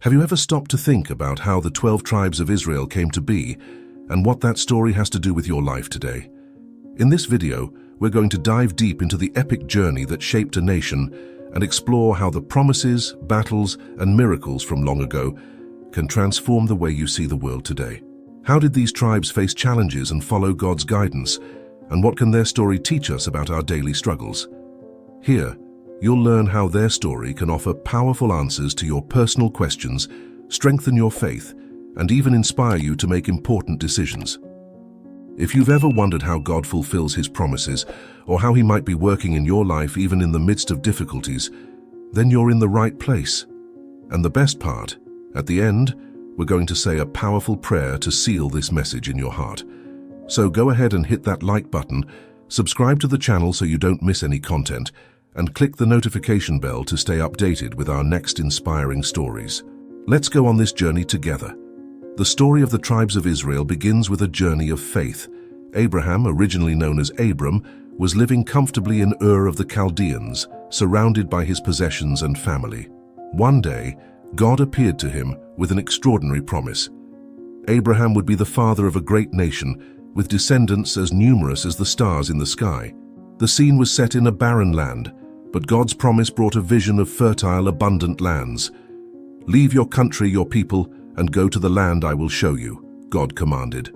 Have you ever stopped to think about how the 12 tribes of Israel came to be and what that story has to do with your life today? In this video, we're going to dive deep into the epic journey that shaped a nation and explore how the promises, battles, and miracles from long ago can transform the way you see the world today. How did these tribes face challenges and follow God's guidance? And what can their story teach us about our daily struggles? Here, you'll learn how their story can offer powerful answers to your personal questions, strengthen your faith, and even inspire you to make important decisions. If you've ever wondered how God fulfills His promises, or how He might be working in your life even in the midst of difficulties, then you're in the right place. And the best part, at the end, we're going to say a powerful prayer to seal this message in your heart. So go ahead and hit that like button, subscribe to the channel so you don't miss any content, and click the notification bell to stay updated with our next inspiring stories. Let's go on this journey together. The story of the tribes of Israel begins with a journey of faith. Abraham, originally known as Abram, was living comfortably in Ur of the Chaldeans, surrounded by his possessions and family. One day, God appeared to him with an extraordinary promise. Abraham would be the father of a great nation, with descendants as numerous as the stars in the sky. The scene was set in a barren land, but God's promise brought a vision of fertile, abundant lands. "Leave your country, your people, and go to the land I will show you," God commanded.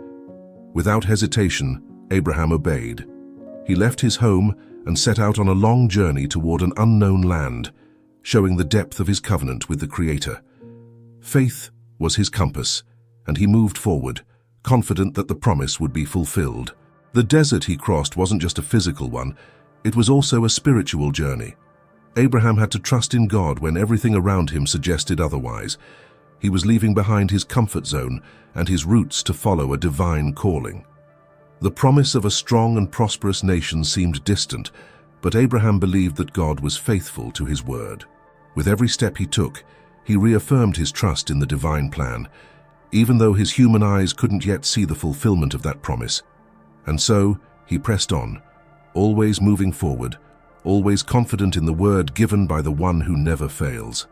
Without hesitation, Abraham obeyed. He left his home and set out on a long journey toward an unknown land, showing the depth of his covenant with the Creator. Faith was his compass, and he moved forward, confident that the promise would be fulfilled. The desert he crossed wasn't just a physical one, it was also a spiritual journey. Abraham had to trust in God when everything around him suggested otherwise. He was leaving behind his comfort zone and his roots to follow a divine calling. The promise of a strong and prosperous nation seemed distant, but Abraham believed that God was faithful to His word. With every step he took, he reaffirmed his trust in the divine plan, even though his human eyes couldn't yet see the fulfillment of that promise. And so, he pressed on, always moving forward, always confident in the word given by the one who never fails.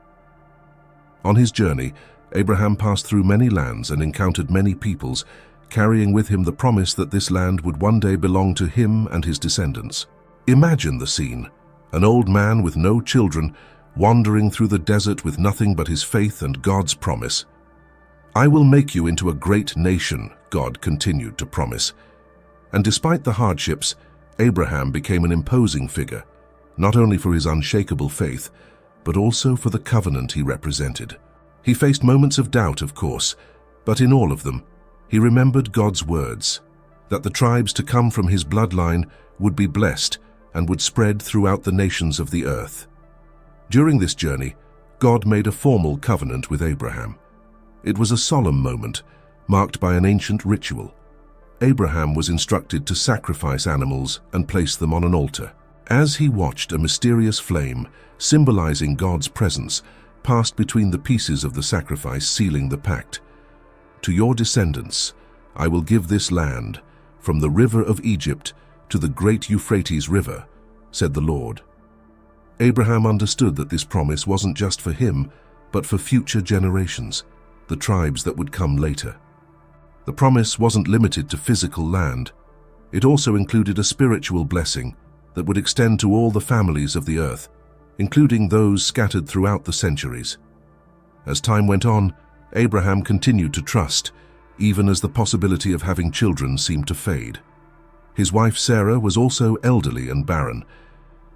On his journey, Abraham passed through many lands and encountered many peoples, carrying with him the promise that this land would one day belong to him and his descendants. Imagine the scene: an old man with no children, wandering through the desert with nothing but his faith and God's promise. "I will make you into a great nation," God continued to promise. And despite the hardships, Abraham became an imposing figure, not only for his unshakable faith, but also for the covenant he represented. He faced moments of doubt, of course, but in all of them, he remembered God's words, that the tribes to come from his bloodline would be blessed and would spread throughout the nations of the earth. During this journey, God made a formal covenant with Abraham. It was a solemn moment, marked by an ancient ritual. Abraham was instructed to sacrifice animals and place them on an altar. As he watched, a mysterious flame, symbolizing God's presence, passed between the pieces of the sacrifice, sealing the pact. "To your descendants, I will give this land, from the river of Egypt to the great Euphrates River," said the Lord. Abraham understood that this promise wasn't just for him, but for future generations, the tribes that would come later. The promise wasn't limited to physical land. It also included a spiritual blessing that would extend to all the families of the earth, including those scattered throughout the centuries. As time went on, Abraham continued to trust, even as the possibility of having children seemed to fade. His wife Sarah was also elderly and barren,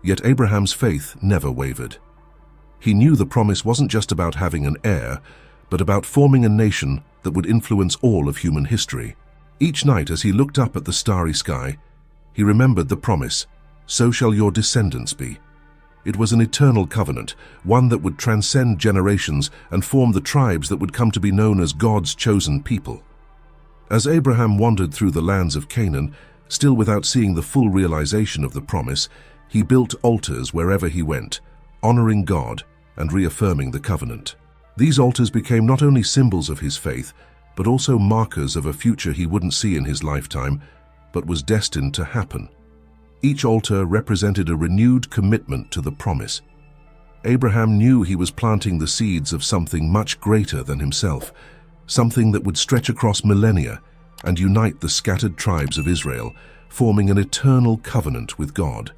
yet Abraham's faith never wavered. He knew the promise wasn't just about having an heir, but about forming a nation that would influence all of human history. Each night as he looked up at the starry sky, he remembered the promise, "So shall your descendants be." It was an eternal covenant, one that would transcend generations and form the tribes that would come to be known as God's chosen people. As Abraham wandered through the lands of Canaan, still without seeing the full realization of the promise, he built altars wherever he went, honoring God and reaffirming the covenant. These altars became not only symbols of his faith, but also markers of a future he wouldn't see in his lifetime, but was destined to happen. Each altar represented a renewed commitment to the promise. Abraham knew he was planting the seeds of something much greater than himself, something that would stretch across millennia and unite the scattered tribes of Israel, forming an eternal covenant with God.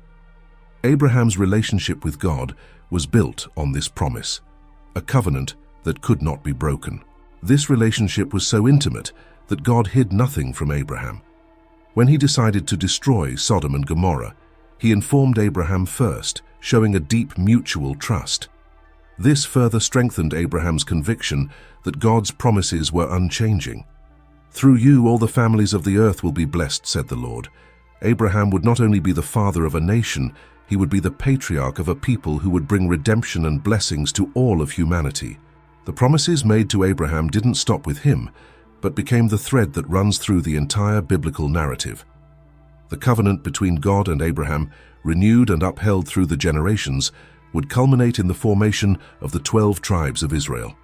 Abraham's relationship with God was built on this promise, a covenant that could not be broken. This relationship was so intimate that God hid nothing from Abraham. When he decided to destroy Sodom and Gomorrah, he informed Abraham first, showing a deep mutual trust. This further strengthened Abraham's conviction that God's promises were unchanging. "Through you all the families of the earth will be blessed," said the Lord. Abraham would not only be the father of a nation, he would be the patriarch of a people who would bring redemption and blessings to all of humanity. The promises made to Abraham didn't stop with him, but became the thread that runs through the entire biblical narrative. The covenant between God and Abraham, renewed and upheld through the generations, would culminate in the formation of the 12 tribes of Israel.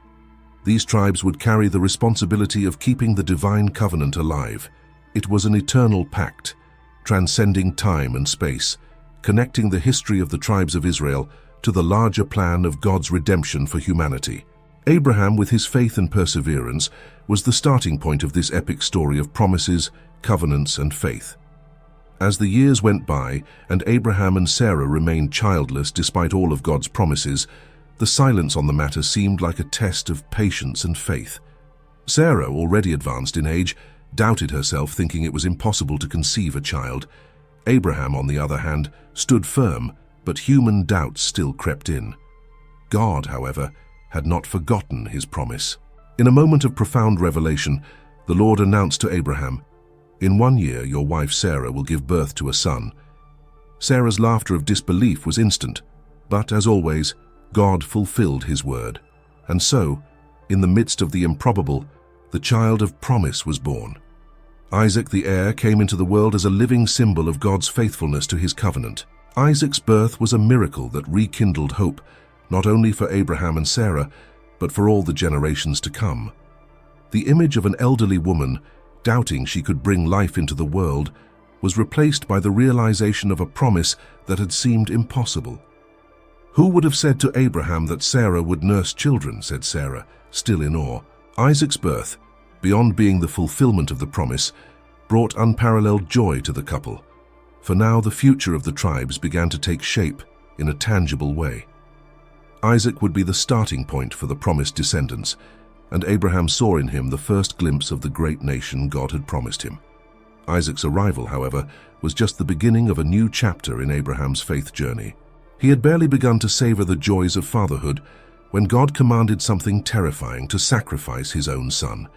These tribes would carry the responsibility of keeping the divine covenant alive. It was an eternal pact, transcending time and space, connecting the history of the tribes of Israel to the larger plan of God's redemption for humanity. Abraham, with his faith and perseverance, was the starting point of this epic story of promises, covenants, and faith. As the years went by and Abraham and Sarah remained childless despite all of God's promises, the silence on the matter seemed like a test of patience and faith. Sarah, already advanced in age, doubted herself, thinking it was impossible to conceive a child. Abraham, on the other hand, stood firm, but human doubts still crept in. God, however, had not forgotten his promise. In a moment of profound revelation, the Lord announced to Abraham, "In 1 year your wife Sarah will give birth to a son." Sarah's laughter of disbelief was instant, but as always, God fulfilled his word. And so, in the midst of the improbable, the child of promise was born. Isaac, the heir, came into the world as a living symbol of God's faithfulness to his covenant. Isaac's birth was a miracle that rekindled hope, not only for Abraham and Sarah, but for all the generations to come. The image of an elderly woman, doubting she could bring life into the world, was replaced by the realization of a promise that had seemed impossible. "Who would have said to Abraham that Sarah would nurse children?" said Sarah, still in awe. Isaac's birth, beyond being the fulfillment of the promise, brought unparalleled joy to the couple, for now the future of the tribes began to take shape in a tangible way. Isaac would be the starting point for the promised descendants, and Abraham saw in him the first glimpse of the great nation God had promised him. Isaac's arrival, however, was just the beginning of a new chapter in Abraham's faith journey. He had barely begun to savor the joys of fatherhood when God commanded something terrifying: to sacrifice his own son.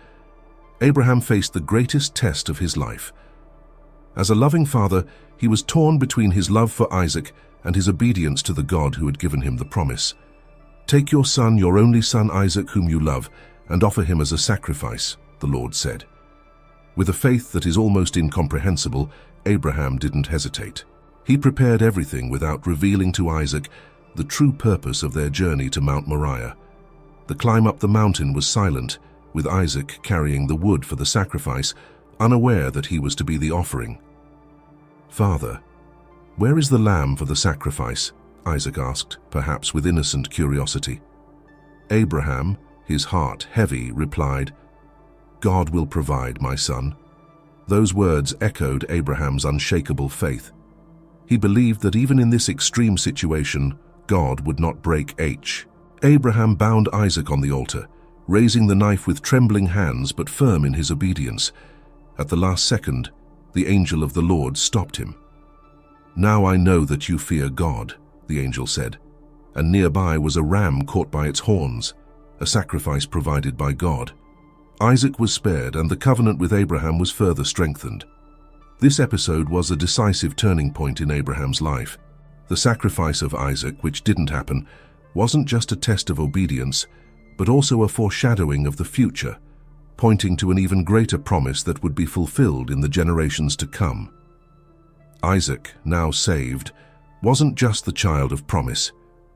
Abraham faced the greatest test of his life. As a loving father, he was torn between his love for Isaac and his obedience to the God who had given him the promise. "Take your son, your only son Isaac, whom you love, and offer him as a sacrifice," the Lord said. With a faith that is almost incomprehensible, Abraham didn't hesitate. He prepared everything without revealing to Isaac the true purpose of their journey to Mount Moriah. The climb up the mountain was silent, with Isaac carrying the wood for the sacrifice, unaware that he was to be the offering. "Father, where is the lamb for the sacrifice?" Isaac asked, perhaps with innocent curiosity. Abraham, his heart heavy, replied, "God will provide, my son." Those words echoed Abraham's unshakable faith. He believed that even in this extreme situation, God would not break H. Abraham bound Isaac on the altar, raising the knife with trembling hands but firm in his obedience. At the last second, the angel of the Lord stopped him. "Now I know that you fear God," the angel said, and nearby was a ram caught by its horns, a sacrifice provided by God. Isaac was spared, and the covenant with Abraham was further strengthened. This episode was a decisive turning point in Abraham's life. The sacrifice of Isaac, which didn't happen, wasn't just a test of obedience, but also a foreshadowing of the future, pointing to an even greater promise that would be fulfilled in the generations to come. Isaac, now saved, wasn't just the child of promise.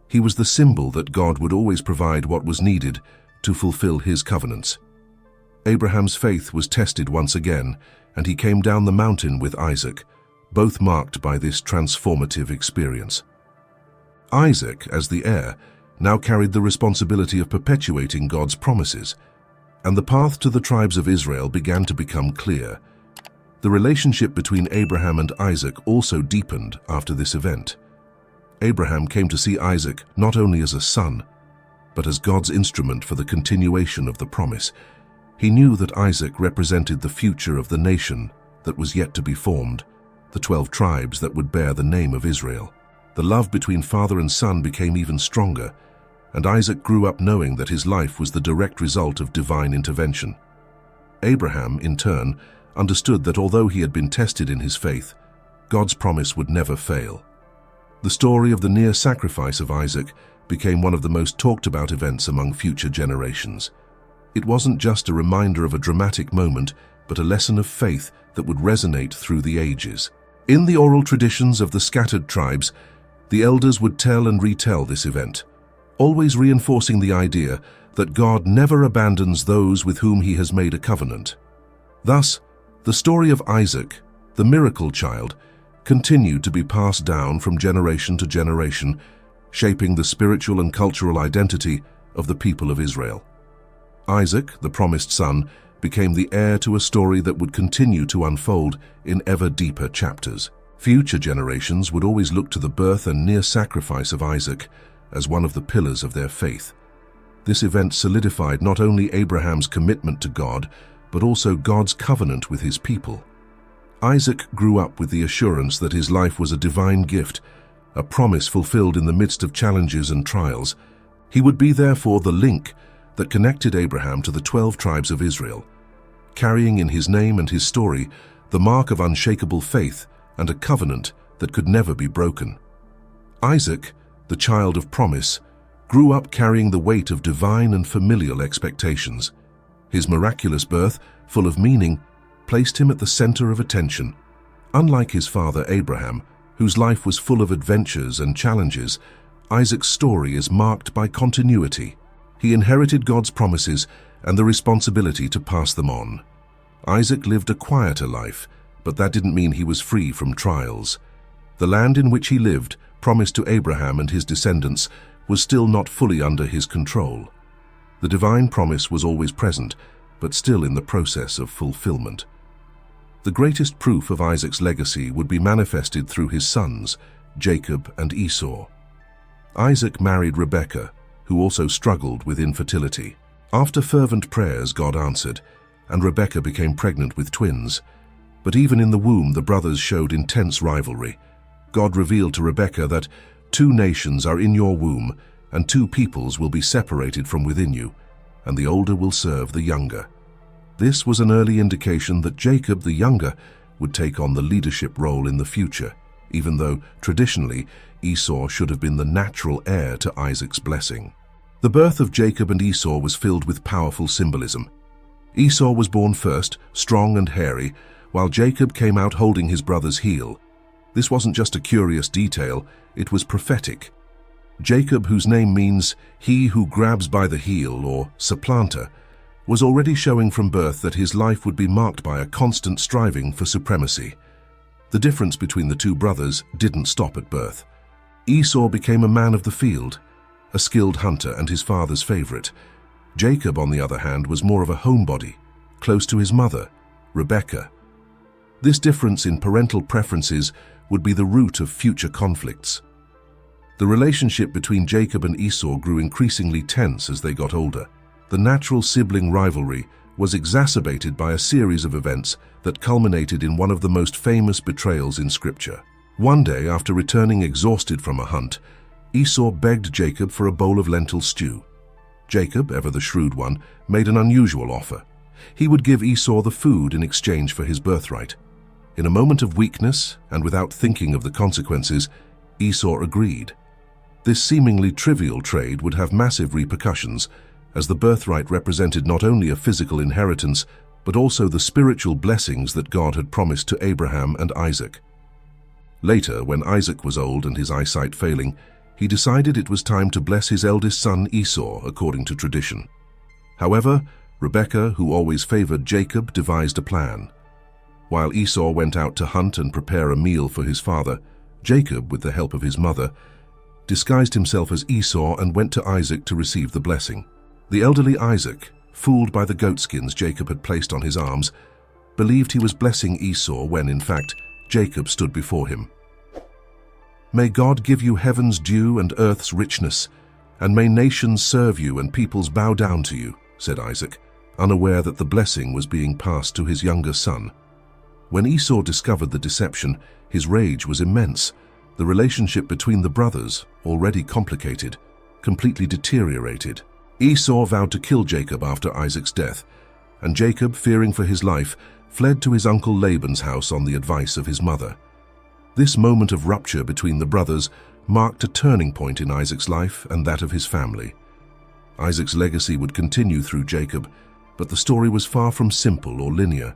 He was the symbol that God would always provide what was needed to fulfill his covenants. Abraham's faith was tested once again, and he came down the mountain with Isaac, both marked by this transformative experience. Isaac, as the heir, now carried the responsibility of perpetuating God's promises, and the path to the tribes of Israel began to become clear. The relationship between Abraham and Isaac also deepened after this event. Abraham came to see Isaac not only as a son, but as God's instrument for the continuation of the promise. He knew that Isaac represented the future of the nation that was yet to be formed, the 12 tribes that would bear the name of Israel. The love between father and son became even stronger, and Isaac grew up knowing that his life was the direct result of divine intervention. Abraham, in turn, understood that although he had been tested in his faith, God's promise would never fail. The story of the near sacrifice of Isaac became one of the most talked about events among future generations. It wasn't just a reminder of a dramatic moment, but a lesson of faith that would resonate through the ages. In the oral traditions of the scattered tribes, the elders would tell and retell this event, always reinforcing the idea that God never abandons those with whom he has made a covenant. Thus, the story of Isaac, the miracle child, continued to be passed down from generation to generation, shaping the spiritual and cultural identity of the people of Israel. Isaac, the promised son, became the heir to a story that would continue to unfold in ever deeper chapters. Future generations would always look to the birth and near sacrifice of Isaac as one of the pillars of their faith. This event solidified not only Abraham's commitment to God, but also God's covenant with his people. Isaac grew up with the assurance that his life was a divine gift, a promise fulfilled in the midst of challenges and trials. He would be therefore the link that connected Abraham to the 12 tribes of Israel, carrying in his name and his story the mark of unshakable faith and a covenant that could never be broken. Isaac, the child of promise, grew up carrying the weight of divine and familial expectations. His miraculous birth, full of meaning, placed him at the center of attention. Unlike his father Abraham, whose life was full of adventures and challenges, Isaac's story is marked by continuity. He inherited God's promises and the responsibility to pass them on. Isaac lived a quieter life, but that didn't mean he was free from trials. The land in which he lived, promised to Abraham and his descendants, was still not fully under his control. The divine promise was always present, but still in the process of fulfillment. The greatest proof of Isaac's legacy would be manifested through his sons, Jacob and Esau. Isaac married Rebekah, who also struggled with infertility. After fervent prayers, God answered, and Rebekah became pregnant with twins. But even in the womb, the brothers showed intense rivalry. God revealed to Rebekah that 2 nations are in your womb, and 2 peoples will be separated from within you, and the older will serve the younger. This was an early indication that Jacob, the younger, would take on the leadership role in the future, even though, traditionally, Esau should have been the natural heir to Isaac's blessing. The birth of Jacob and Esau was filled with powerful symbolism. Esau was born first, strong and hairy, while Jacob came out holding his brother's heel. This wasn't just a curious detail, it was prophetic. Jacob, whose name means he who grabs by the heel or supplanter, was already showing from birth that his life would be marked by a constant striving for supremacy. The difference between the 2 brothers didn't stop at birth. Esau became a man of the field, a skilled hunter and his father's favorite. Jacob, on the other hand, was more of a homebody, close to his mother, Rebekah. This difference in parental preferences would be the root of future conflicts. The relationship between Jacob and Esau grew increasingly tense as they got older. The natural sibling rivalry was exacerbated by a series of events that culminated in one of the most famous betrayals in Scripture. One day, after returning exhausted from a hunt, Esau begged Jacob for a bowl of lentil stew. Jacob, ever the shrewd one, made an unusual offer. He would give Esau the food in exchange for his birthright. In a moment of weakness, and without thinking of the consequences, Esau agreed. This seemingly trivial trade would have massive repercussions, as the birthright represented not only a physical inheritance, but also the spiritual blessings that God had promised to Abraham and Isaac. Later, when Isaac was old and his eyesight failing, he decided it was time to bless his eldest son Esau according to tradition. However, Rebekah, who always favored Jacob, devised a plan. While Esau went out to hunt and prepare a meal for his father, Jacob, with the help of his mother, disguised himself as Esau and went to Isaac to receive the blessing. The elderly Isaac, fooled by the goatskins Jacob had placed on his arms, believed he was blessing Esau when, in fact, Jacob stood before him. "May God give you heaven's dew and earth's richness, and may nations serve you and peoples bow down to you," said Isaac, unaware that the blessing was being passed to his younger son. When Esau discovered the deception, his rage was immense. The relationship between the brothers, already complicated, completely deteriorated. Esau vowed to kill Jacob after Isaac's death, and Jacob, fearing for his life, fled to his uncle Laban's house on the advice of his mother. This moment of rupture between the brothers marked a turning point in Isaac's life and that of his family. Isaac's legacy would continue through Jacob, but the story was far from simple or linear.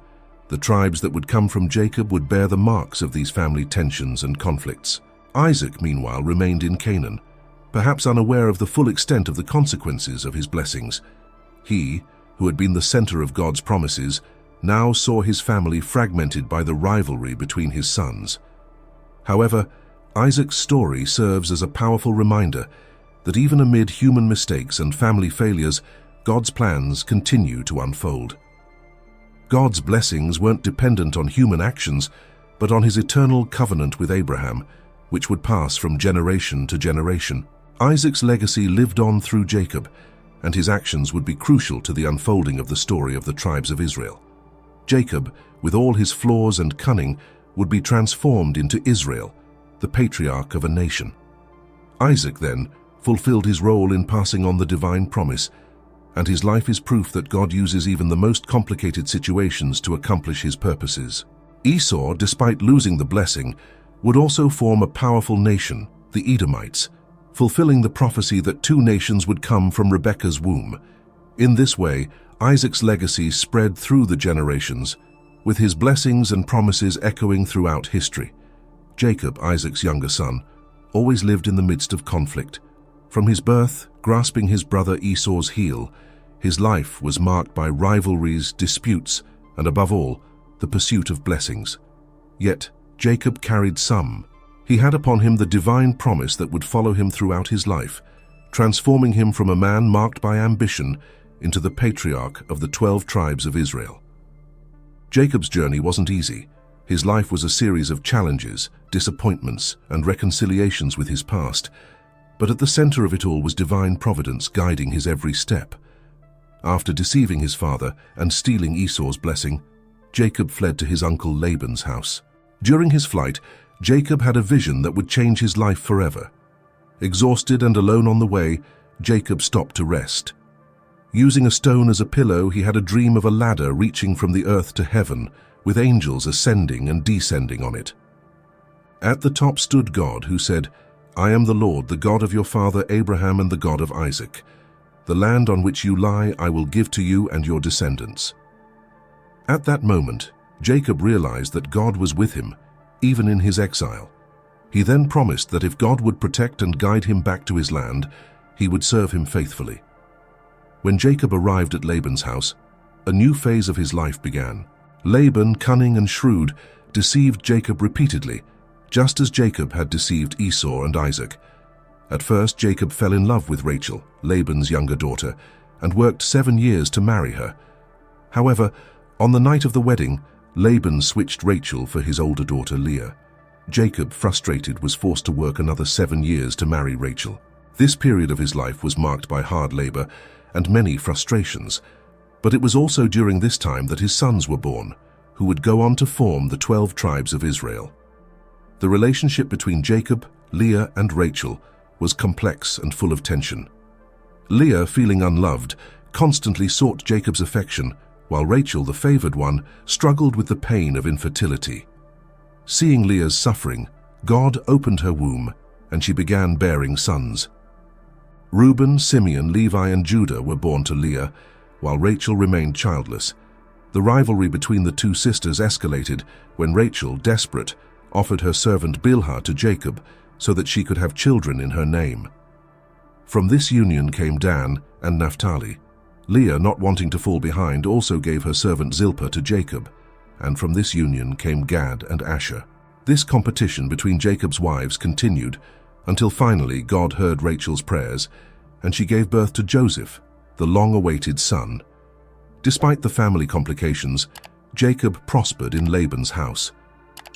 The tribes that would come from Jacob would bear the marks of these family tensions and conflicts. Isaac, meanwhile, remained in Canaan, perhaps unaware of the full extent of the consequences of his blessings. He, who had been the center of God's promises, now saw his family fragmented by the rivalry between his sons. However, Isaac's story serves as a powerful reminder that even amid human mistakes and family failures, God's plans continue to unfold. God's blessings weren't dependent on human actions, but on his eternal covenant with Abraham, which would pass from generation to generation. Isaac's legacy lived on through Jacob, and his actions would be crucial to the unfolding of the story of the tribes of Israel. Jacob, with all his flaws and cunning, would be transformed into Israel, the patriarch of a nation. Isaac, then, fulfilled his role in passing on the divine promise, and his life is proof that God uses even the most complicated situations to accomplish his purposes. Esau, despite losing the blessing, would also form a powerful nation, the Edomites, fulfilling the prophecy that two nations would come from Rebekah's womb. In this way, Isaac's legacy spread through the generations, with his blessings and promises echoing throughout history. Jacob, Isaac's younger son, always lived in the midst of conflict. From his birth, grasping his brother Esau's heel, his life was marked by rivalries, disputes, and above all, the pursuit of blessings. Yet, Jacob carried some. He had upon him the divine promise that would follow him throughout his life, transforming him from a man marked by ambition into the patriarch of the 12 tribes of Israel. Jacob's journey wasn't easy. His life was a series of challenges, disappointments, and reconciliations with his past. But at the center of it all was divine providence guiding his every step. After deceiving his father and stealing Esau's blessing, Jacob fled to his uncle Laban's house. During his flight, Jacob had a vision that would change his life forever. Exhausted and alone on the way, Jacob stopped to rest. Using a stone as a pillow, he had a dream of a ladder reaching from the earth to heaven, with angels ascending and descending on it. At the top stood God, who said, "I am the Lord, the God of your father Abraham and the God of Isaac. The land on which you lie I will give to you and your descendants." At that moment, Jacob realized that God was with him, even in his exile. He then promised that if God would protect and guide him back to his land, he would serve him faithfully. When Jacob arrived at Laban's house, a new phase of his life began. Laban, cunning and shrewd, deceived Jacob repeatedly, just as Jacob had deceived Esau and Isaac. At first, Jacob fell in love with Rachel, Laban's younger daughter, and worked 7 years to marry her. However, on the night of the wedding, Laban switched Rachel for his older daughter Leah. Jacob, frustrated, was forced to work another 7 years to marry Rachel. This period of his life was marked by hard labor and many frustrations, but it was also during this time that his sons were born, who would go on to form the 12 tribes of Israel. The relationship between Jacob, Leah, and Rachel was complex and full of tension. Leah, feeling unloved, constantly sought Jacob's affection, while Rachel, the favored one, struggled with the pain of infertility. Seeing Leah's suffering, God opened her womb, and she began bearing sons. Reuben, Simeon, Levi, and Judah were born to Leah, while Rachel remained childless. The rivalry between the two sisters escalated when Rachel, desperate, offered her servant Bilhah to Jacob so that she could have children in her name. From this union came Dan and Naphtali. Leah, not wanting to fall behind, also gave her servant Zilpah to Jacob, and from this union came Gad and Asher. This competition between Jacob's wives continued until finally God heard Rachel's prayers, and she gave birth to Joseph, the long-awaited son. Despite the family complications, Jacob prospered in Laban's house.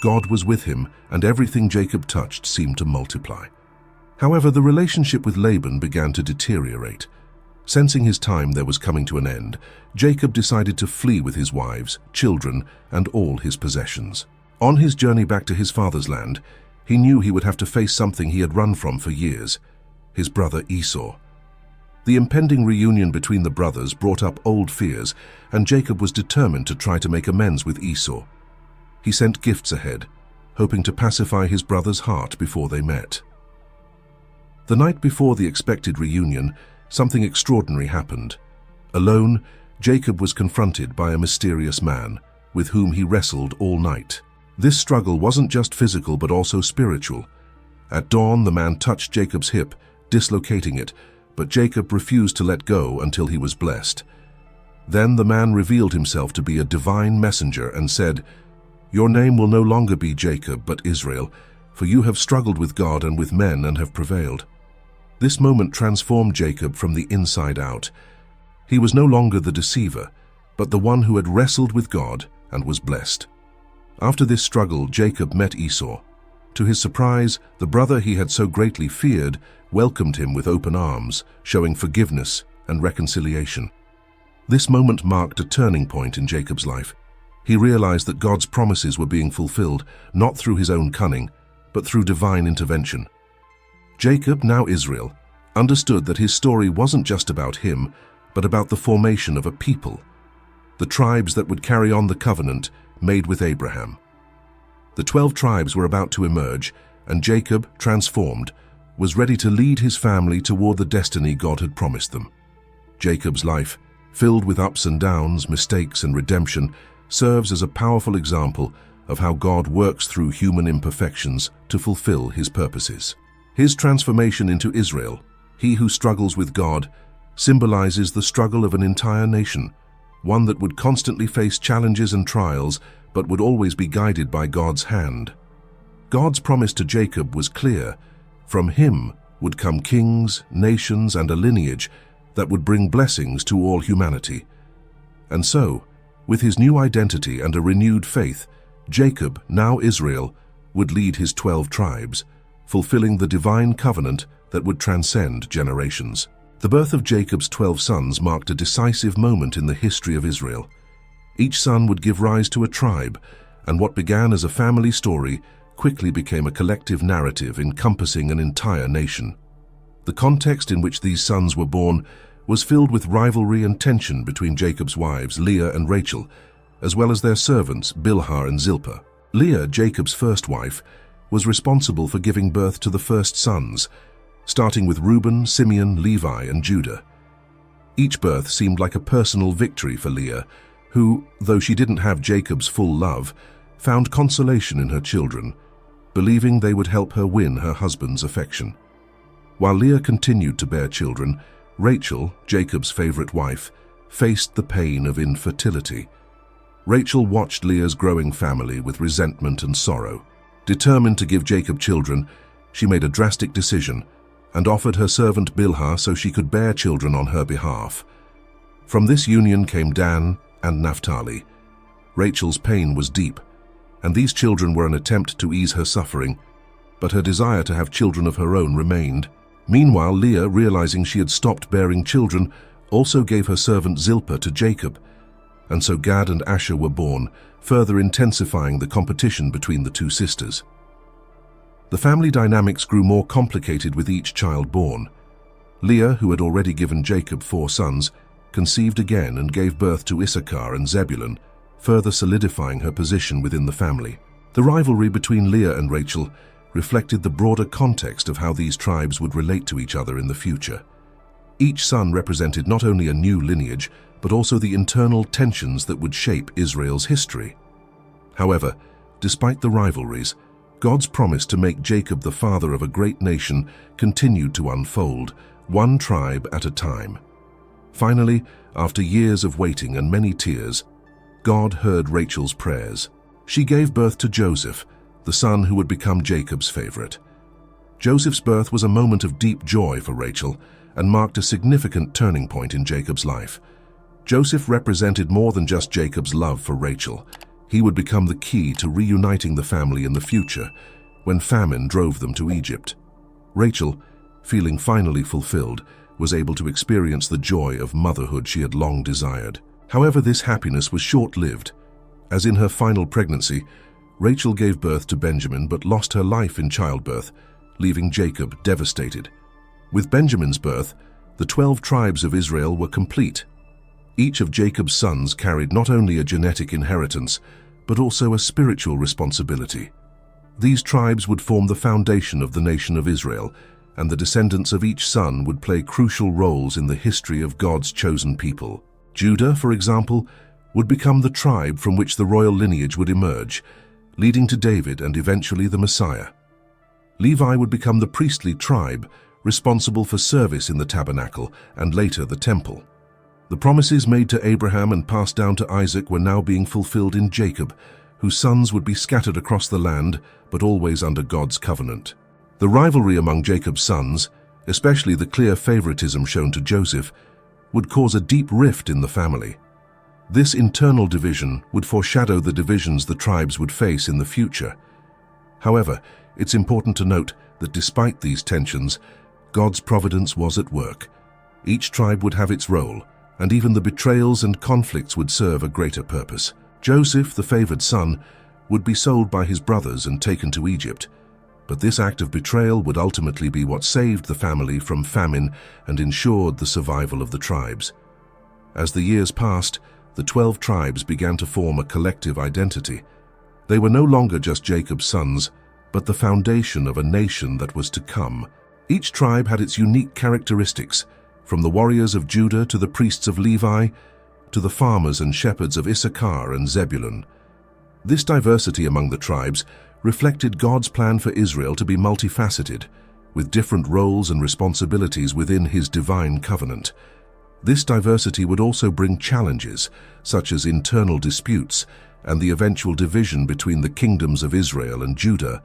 God was with him, and everything Jacob touched seemed to multiply. However, the relationship with Laban began to deteriorate. Sensing his time there was coming to an end, Jacob decided to flee with his wives, children, and all his possessions. On his journey back to his father's land, he knew he would have to face something he had run from for years: his brother Esau. The impending reunion between the brothers brought up old fears, and Jacob was determined to try to make amends with Esau. He sent gifts ahead, hoping to pacify his brother's heart before they met. The night before the expected reunion, something extraordinary happened. Alone, Jacob was confronted by a mysterious man, with whom he wrestled all night. This struggle wasn't just physical but also spiritual. At dawn, the man touched Jacob's hip, dislocating it, but Jacob refused to let go until he was blessed. Then the man revealed himself to be a divine messenger and said, "Your name will no longer be Jacob but Israel, for you have struggled with God and with men and have prevailed." This moment transformed Jacob from the inside out. He was no longer the deceiver, but the one who had wrestled with God and was blessed. After this struggle, Jacob met Esau. To his surprise, the brother he had so greatly feared welcomed him with open arms, showing forgiveness and reconciliation. This moment marked a turning point in Jacob's life. He realized that God's promises were being fulfilled, not through his own cunning, but through divine intervention. Jacob, now Israel, understood that his story wasn't just about him, but about the formation of a people, the tribes that would carry on the covenant made with Abraham. The 12 tribes were about to emerge, and Jacob, transformed, was ready to lead his family toward the destiny God had promised them. Jacob's life, filled with ups and downs, mistakes and redemption, serves as a powerful example of how God works through human imperfections to fulfill his purposes. His transformation into Israel, he who struggles with God, symbolizes the struggle of an entire nation, one that would constantly face challenges and trials, but would always be guided by God's hand. God's promise to Jacob was clear. From him would come kings, nations, and a lineage that would bring blessings to all humanity. And so, with his new identity and a renewed faith, Jacob, now Israel, would lead his 12 tribes, fulfilling the divine covenant that would transcend generations. The birth of Jacob's 12 sons marked a decisive moment in the history of Israel. Each son would give rise to a tribe, and what began as a family story quickly became a collective narrative encompassing an entire nation. The context in which these sons were born was filled with rivalry and tension between Jacob's wives, Leah and Rachel, as well as their servants, Bilhah and Zilpah. Leah, Jacob's first wife, was responsible for giving birth to the first sons, starting with Reuben, Simeon, Levi, and Judah. Each birth seemed like a personal victory for Leah, who, though she didn't have Jacob's full love, found consolation in her children, believing they would help her win her husband's affection. While Leah continued to bear children, Rachel, Jacob's favorite wife, faced the pain of infertility. Rachel watched Leah's growing family with resentment and sorrow. Determined to give Jacob children, she made a drastic decision and offered her servant Bilhah so she could bear children on her behalf. From this union came Dan and Naphtali. Rachel's pain was deep, and these children were an attempt to ease her suffering, but her desire to have children of her own remained. Meanwhile, Leah, realizing she had stopped bearing children, also gave her servant Zilpah to Jacob, and so Gad and Asher were born, further intensifying the competition between the two sisters. The family dynamics grew more complicated with each child born. Leah, who had already given Jacob 4 sons, conceived again and gave birth to Issachar and Zebulun, further solidifying her position within the family. The rivalry between Leah and Rachel reflected the broader context of how these tribes would relate to each other in the future. Each son represented not only a new lineage, but also the internal tensions that would shape Israel's history. However, despite the rivalries, God's promise to make Jacob the father of a great nation continued to unfold, one tribe at a time. Finally, after years of waiting and many tears, God heard Rachel's prayers. She gave birth to Joseph, the son who would become Jacob's favorite. Joseph's birth was a moment of deep joy for Rachel and marked a significant turning point in Jacob's life. Joseph represented more than just Jacob's love for Rachel. He would become the key to reuniting the family in the future, when famine drove them to Egypt. Rachel, feeling finally fulfilled, was able to experience the joy of motherhood she had long desired. However, this happiness was short-lived, as in her final pregnancy, Rachel gave birth to Benjamin but lost her life in childbirth, leaving Jacob devastated. With Benjamin's birth, the 12 tribes of Israel were complete. Each of Jacob's sons carried not only a genetic inheritance, but also a spiritual responsibility. These tribes would form the foundation of the nation of Israel, and the descendants of each son would play crucial roles in the history of God's chosen people. Judah, for example, would become the tribe from which the royal lineage would emerge, leading to David and eventually the Messiah. Levi would become the priestly tribe, responsible for service in the tabernacle and later the temple. The promises made to Abraham and passed down to Isaac were now being fulfilled in Jacob, whose sons would be scattered across the land, but always under God's covenant. The rivalry among Jacob's sons, especially the clear favoritism shown to Joseph, would cause a deep rift in the family. This internal division would foreshadow the divisions the tribes would face in the future. However, it's important to note that despite these tensions, God's providence was at work. Each tribe would have its role, and even the betrayals and conflicts would serve a greater purpose. Joseph, the favored son, would be sold by his brothers and taken to Egypt, but this act of betrayal would ultimately be what saved the family from famine and ensured the survival of the tribes. As the years passed, the 12 tribes began to form a collective identity. They were no longer just Jacob's sons, but the foundation of a nation that was to come. Each tribe had its unique characteristics, from the warriors of Judah to the priests of Levi, to the farmers and shepherds of Issachar and Zebulun. This diversity among the tribes reflected God's plan for Israel to be multifaceted, with different roles and responsibilities within His divine covenant. This diversity would also bring challenges, such as internal disputes and the eventual division between the kingdoms of Israel and Judah,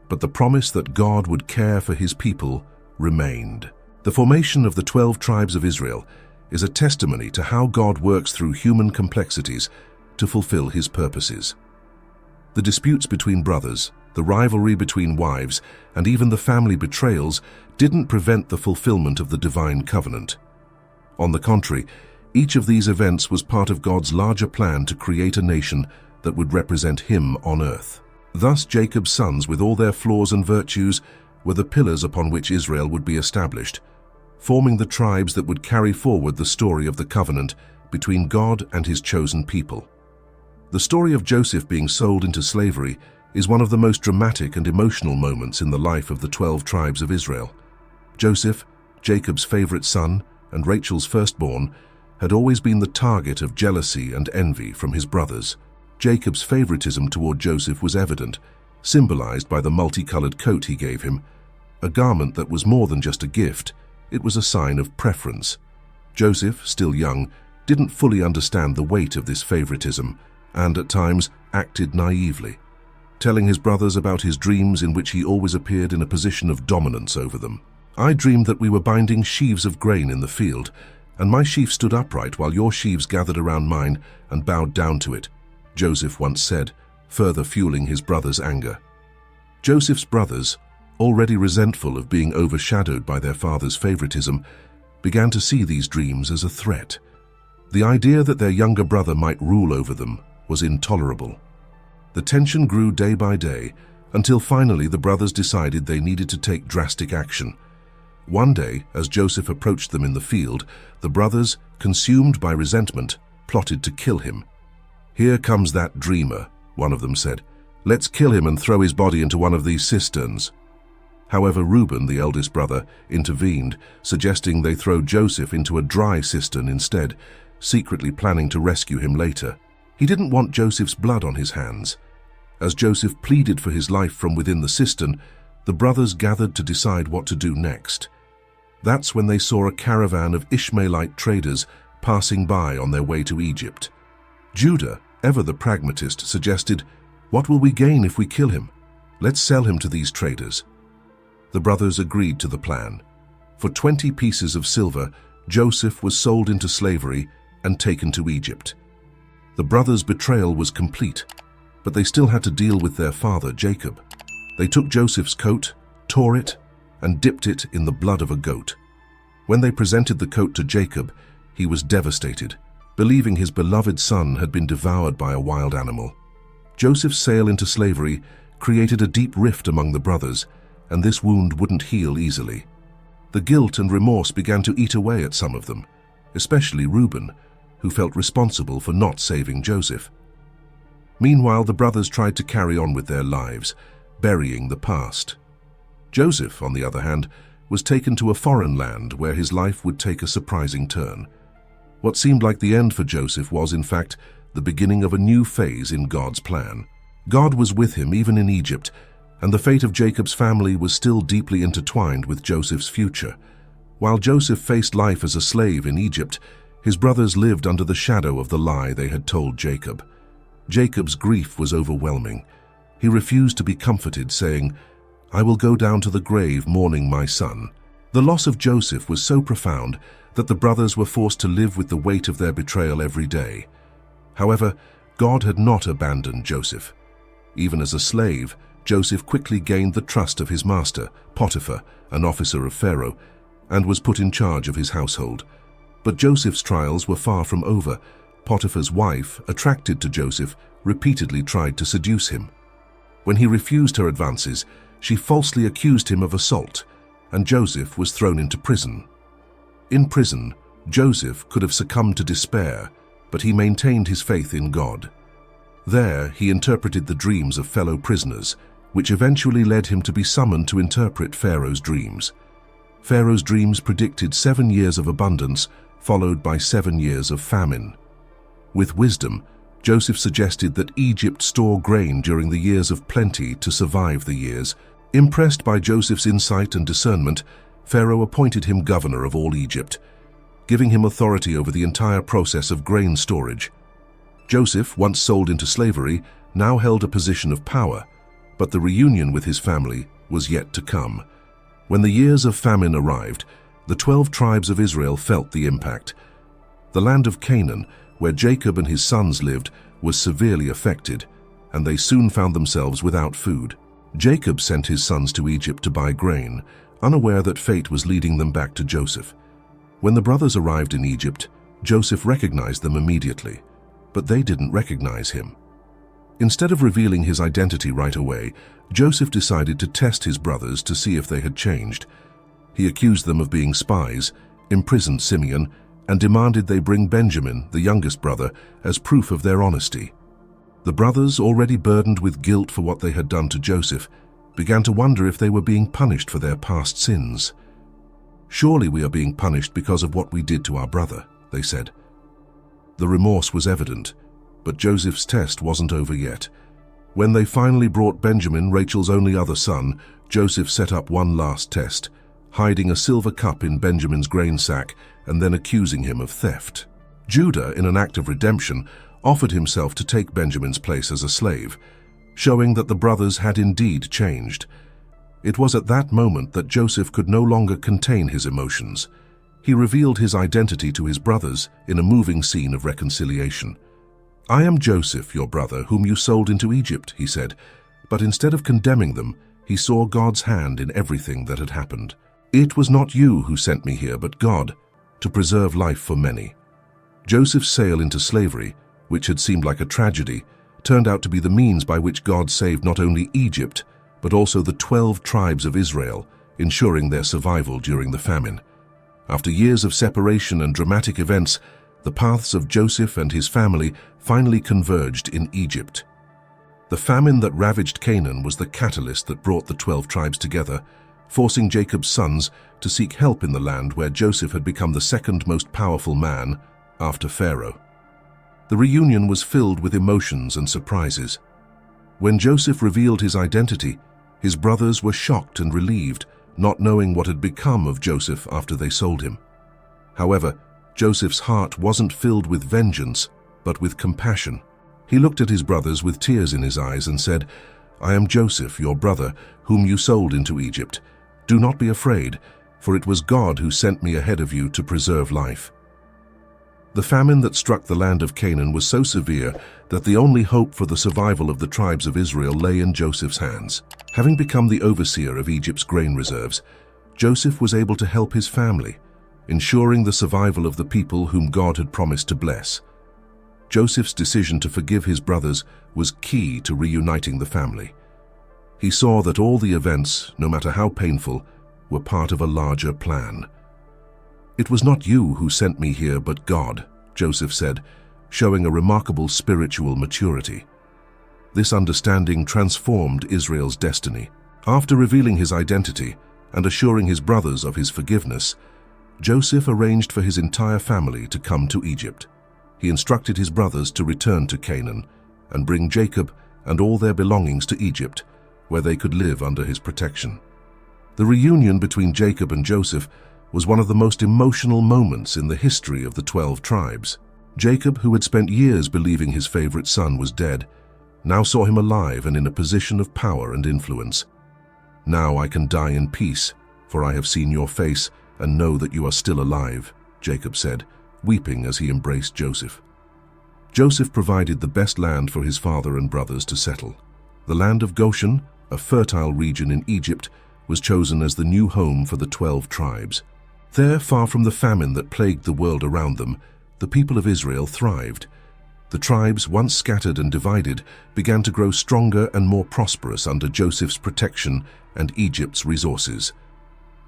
but the promise that God would care for His people remained. The formation of the 12 tribes of Israel is a testimony to how God works through human complexities to fulfill His purposes. The disputes between brothers, the rivalry between wives, and even the family betrayals didn't prevent the fulfillment of the divine covenant. On the contrary, each of these events was part of God's larger plan to create a nation that would represent Him on earth. Thus, Jacob's sons, with all their flaws and virtues, were the pillars upon which Israel would be established, forming the tribes that would carry forward the story of the covenant between God and His chosen people. The story of Joseph being sold into slavery is one of the most dramatic and emotional moments in the life of the 12 tribes of Israel. Joseph, Jacob's favorite son and Rachel's firstborn, had always been the target of jealousy and envy from his brothers. Jacob's favoritism toward Joseph was evident, symbolized by the multicolored coat he gave him, a garment that was more than just a gift. It was a sign of preference. Joseph, still young, didn't fully understand the weight of this favoritism and, at times, acted naively, telling his brothers about his dreams in which he always appeared in a position of dominance over them. "I dreamed that we were binding sheaves of grain in the field, and my sheaf stood upright while your sheaves gathered around mine and bowed down to it," Joseph once said, further fueling his brothers' anger. Joseph's brothers, already resentful of being overshadowed by their father's favoritism, began to see these dreams as a threat. The idea that their younger brother might rule over them was intolerable. The tension grew day by day, until finally the brothers decided they needed to take drastic action. One day, as Joseph approached them in the field, the brothers, consumed by resentment, plotted to kill him. "Here comes that dreamer," one of them said. "Let's kill him and throw his body into one of these cisterns." However, Reuben, the eldest brother, intervened, suggesting they throw Joseph into a dry cistern instead, secretly planning to rescue him later. He didn't want Joseph's blood on his hands. As Joseph pleaded for his life from within the cistern, the brothers gathered to decide what to do next. That's when they saw a caravan of Ishmaelite traders passing by on their way to Egypt. Judah, ever the pragmatist, suggested, "What will we gain if we kill him? Let's sell him to these traders." The brothers agreed to the plan. For 20 pieces of silver, Joseph was sold into slavery and taken to Egypt. The brothers' betrayal was complete, but they still had to deal with their father, Jacob. They took Joseph's coat, tore it, and dipped it in the blood of a goat. When they presented the coat to Jacob, he was devastated, believing his beloved son had been devoured by a wild animal. Joseph's sale into slavery created a deep rift among the brothers, and this wound wouldn't heal easily. The guilt and remorse began to eat away at some of them, especially Reuben, who felt responsible for not saving Joseph. Meanwhile, the brothers tried to carry on with their lives, burying the past. Joseph, on the other hand, was taken to a foreign land where his life would take a surprising turn. What seemed like the end for Joseph was, in fact, the beginning of a new phase in God's plan. God was with him even in Egypt, and the fate of Jacob's family was still deeply intertwined with Joseph's future. While Joseph faced life as a slave in Egypt, his brothers lived under the shadow of the lie they had told Jacob. Jacob's grief was overwhelming. He refused to be comforted, saying, "I will go down to the grave mourning my son." The loss of Joseph was so profound that the brothers were forced to live with the weight of their betrayal every day. However, God had not abandoned Joseph. Even as a slave, Joseph quickly gained the trust of his master, Potiphar, an officer of Pharaoh, and was put in charge of his household. But Joseph's trials were far from over. Potiphar's wife, attracted to Joseph, repeatedly tried to seduce him. When he refused her advances, she falsely accused him of assault, and Joseph was thrown into prison. In prison, Joseph could have succumbed to despair, but he maintained his faith in God. There, he interpreted the dreams of fellow prisoners, which eventually led him to be summoned to interpret Pharaoh's dreams. Pharaoh's dreams predicted 7 years of abundance, followed by 7 years of famine. With wisdom, Joseph suggested that Egypt store grain during the years of plenty to survive the years. Impressed by Joseph's insight and discernment, Pharaoh appointed him governor of all Egypt, giving him authority over the entire process of grain storage. Joseph, once sold into slavery, now held a position of power, but the reunion with his family was yet to come. When the years of famine arrived, the 12 tribes of Israel felt the impact. The land of Canaan, where Jacob and his sons lived, was severely affected, and they soon found themselves without food. Jacob sent his sons to Egypt to buy grain, unaware that fate was leading them back to Joseph. When the brothers arrived in Egypt, Joseph recognized them immediately, but they didn't recognize him. Instead of revealing his identity right away, Joseph decided to test his brothers to see if they had changed. He accused them of being spies, imprisoned Simeon, and demanded they bring Benjamin, the youngest brother, as proof of their honesty. The brothers, already burdened with guilt for what they had done to Joseph, began to wonder if they were being punished for their past sins. "Surely we are being punished because of what we did to our brother," they said. The remorse was evident, but Joseph's test wasn't over yet. When they finally brought Benjamin, Rachel's only other son, Joseph set up one last test, hiding a silver cup in Benjamin's grain sack and then accusing him of theft. Judah, in an act of redemption, offered himself to take Benjamin's place as a slave, showing that the brothers had indeed changed. It was at that moment that Joseph could no longer contain his emotions. He revealed his identity to his brothers in a moving scene of reconciliation. "I am Joseph, your brother, whom you sold into Egypt," he said, but instead of condemning them, he saw God's hand in everything that had happened. "It was not you who sent me here, but God, to preserve life for many." Joseph's sale into slavery, which had seemed like a tragedy, turned out to be the means by which God saved not only Egypt, but also the 12 tribes of Israel, ensuring their survival during the famine. After years of separation and dramatic events, the paths of Joseph and his family finally converged in Egypt. The famine that ravaged Canaan was the catalyst that brought the 12 tribes together, forcing Jacob's sons to seek help in the land where Joseph had become the second most powerful man after Pharaoh. The reunion was filled with emotions and surprises. When Joseph revealed his identity, his brothers were shocked and relieved, not knowing what had become of Joseph after they sold him. However, Joseph's heart wasn't filled with vengeance, but with compassion. He looked at his brothers with tears in his eyes and said, "I am Joseph, your brother, whom you sold into Egypt. "Do not be afraid, for it was God who sent me ahead of you to preserve life." The famine that struck the land of Canaan was so severe that the only hope for the survival of the tribes of Israel lay in Joseph's hands. Having become the overseer of Egypt's grain reserves, Joseph was able to help his family, ensuring the survival of the people whom God had promised to bless. Joseph's decision to forgive his brothers was key to reuniting the family. He saw that all the events, no matter how painful, were part of a larger plan. "It was not you who sent me here, but God," Joseph said, showing a remarkable spiritual maturity. This understanding transformed Israel's destiny. After revealing his identity and assuring his brothers of his forgiveness, Joseph arranged for his entire family to come to Egypt. He instructed his brothers to return to Canaan and bring Jacob and all their belongings to Egypt, where they could live under his protection. The reunion between Jacob and Joseph was one of the most emotional moments in the history of the 12 tribes. Jacob, who had spent years believing his favorite son was dead, now saw him alive and in a position of power and influence. "Now I can die in peace, for I have seen your face and know that you are still alive," Jacob said, weeping as he embraced Joseph. Joseph provided the best land for his father and brothers to settle. The land of Goshen, a fertile region in Egypt, was chosen as the new home for the 12 tribes. There, far from the famine that plagued the world around them, the people of Israel thrived. The tribes, once scattered and divided, began to grow stronger and more prosperous under Joseph's protection and Egypt's resources.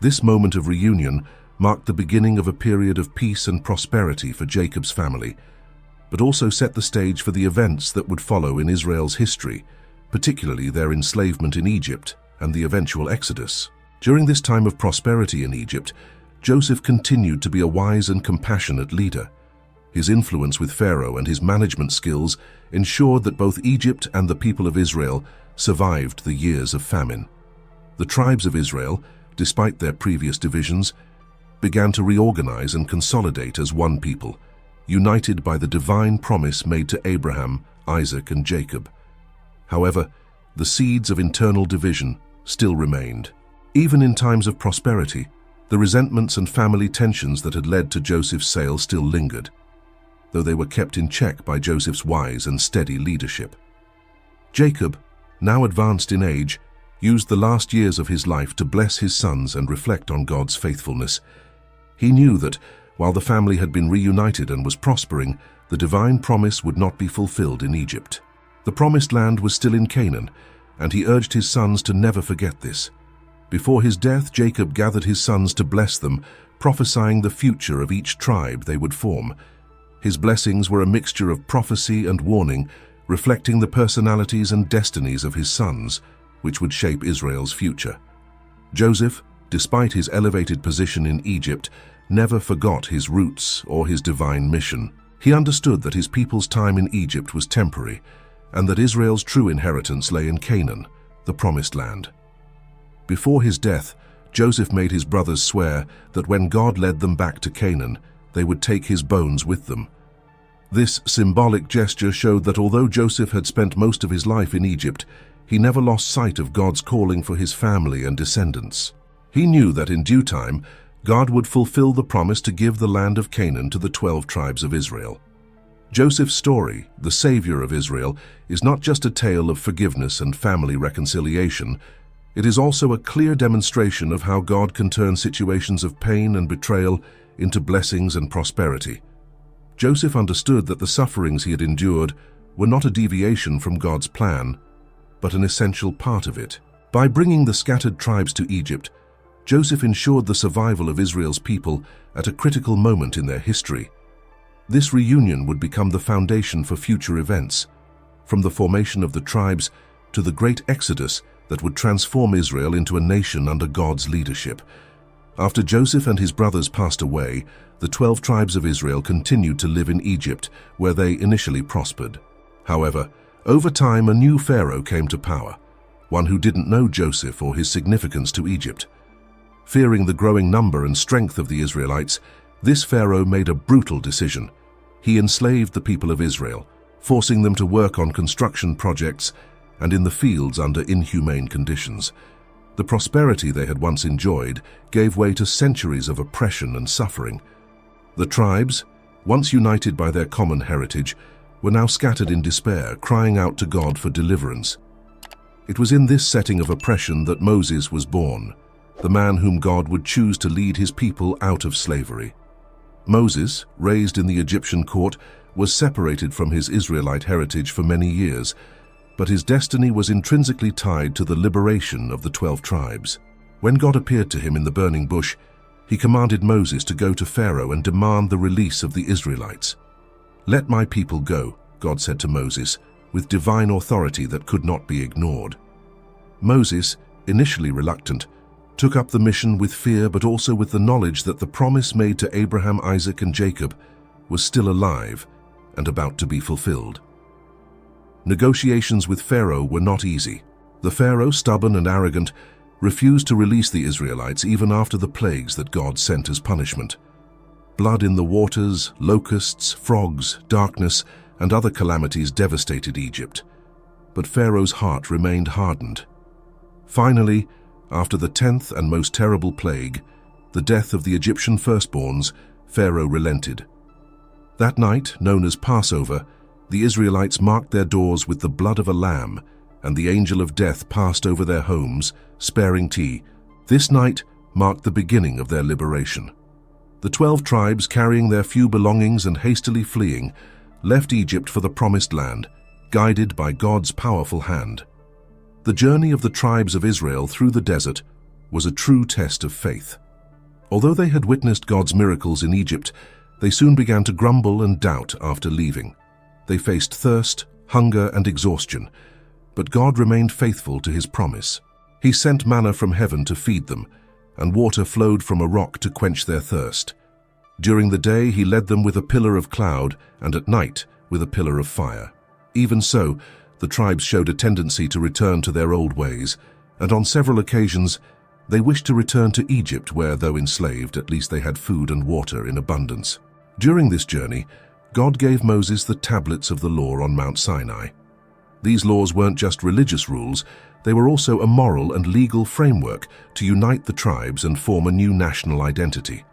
This moment of reunion marked the beginning of a period of peace and prosperity for Jacob's family, but also set the stage for the events that would follow in Israel's history, particularly their enslavement in Egypt and the eventual Exodus. During this time of prosperity in Egypt, Joseph continued to be a wise and compassionate leader. His influence with Pharaoh and his management skills ensured that both Egypt and the people of Israel survived the years of famine. The tribes of Israel, despite their previous divisions, began to reorganize and consolidate as one people, united by the divine promise made to Abraham, Isaac, and Jacob. However, the seeds of internal division still remained. Even in times of prosperity, the resentments and family tensions that had led to Joseph's sale still lingered, though they were kept in check by Joseph's wise and steady leadership. Jacob, now advanced in age, used the last years of his life to bless his sons and reflect on God's faithfulness. He knew that, while the family had been reunited and was prospering, the divine promise would not be fulfilled in Egypt. The promised land was still in Canaan, and he urged his sons to never forget this. Before his death, Jacob gathered his sons to bless them, prophesying the future of each tribe they would form. His blessings were a mixture of prophecy and warning, reflecting the personalities and destinies of his sons, which would shape Israel's future. Joseph, despite his elevated position in Egypt, never forgot his roots or his divine mission. He understood that his people's time in Egypt was temporary, and that Israel's true inheritance lay in Canaan, the promised land. Before his death, Joseph made his brothers swear that when God led them back to Canaan, they would take his bones with them. This symbolic gesture showed that although Joseph had spent most of his life in Egypt, he never lost sight of God's calling for his family and descendants. He knew that in due time, God would fulfill the promise to give the land of Canaan to the 12 tribes of Israel. Joseph's story, the Savior of Israel, is not just a tale of forgiveness and family reconciliation. It is also a clear demonstration of how God can turn situations of pain and betrayal into blessings and prosperity. Joseph understood that the sufferings he had endured were not a deviation from God's plan, but an essential part of it. By bringing the scattered tribes to Egypt, Joseph ensured the survival of Israel's people at a critical moment in their history. This reunion would become the foundation for future events, from the formation of the tribes to the great exodus that would transform Israel into a nation under God's leadership. After Joseph and his brothers passed away, the 12 tribes of Israel continued to live in Egypt, where they initially prospered. However, over time a new pharaoh came to power, one who didn't know Joseph or his significance to Egypt. Fearing the growing number and strength of the Israelites, this pharaoh made a brutal decision. He enslaved the people of Israel, forcing them to work on construction projects and in the fields under inhumane conditions. The prosperity they had once enjoyed gave way to centuries of oppression and suffering. The tribes, once united by their common heritage, were now scattered in despair, crying out to God for deliverance. It was in this setting of oppression that Moses was born, the man whom God would choose to lead his people out of slavery. Moses, raised in the Egyptian court, was separated from his Israelite heritage for many years, but his destiny was intrinsically tied to the liberation of the 12 tribes. When God appeared to him in the burning bush, he commanded Moses to go to Pharaoh and demand the release of the Israelites. "Let my people go," God said to Moses, with divine authority that could not be ignored. Moses, initially reluctant, took up the mission with fear but also with the knowledge that the promise made to Abraham, Isaac, and Jacob was still alive and about to be fulfilled. Negotiations with Pharaoh were not easy. The Pharaoh, stubborn and arrogant, refused to release the Israelites even after the plagues that God sent as punishment. Blood in the waters, locusts, frogs, darkness, and other calamities devastated Egypt. But Pharaoh's heart remained hardened. Finally, after the 10th and most terrible plague, the death of the Egyptian firstborns, Pharaoh relented. That night, known as Passover, the Israelites marked their doors with the blood of a lamb, and the angel of death passed over their homes, sparing tea. This night marked the beginning of their liberation. The 12 tribes, carrying their few belongings and hastily fleeing, left Egypt for the Promised Land, guided by God's powerful hand. The journey of the tribes of Israel through the desert was a true test of faith. Although they had witnessed God's miracles in Egypt, they soon began to grumble and doubt after leaving. They faced thirst, hunger, and exhaustion, but God remained faithful to his promise. He sent manna from heaven to feed them, and water flowed from a rock to quench their thirst. During the day he led them with a pillar of cloud, and at night with a pillar of fire. Even so, the tribes showed a tendency to return to their old ways, and on several occasions they wished to return to Egypt where, though enslaved, at least they had food and water in abundance. During this journey, God gave Moses the tablets of the law on Mount Sinai. These laws weren't just religious rules, they were also a moral and legal framework to unite the tribes and form a new national identity.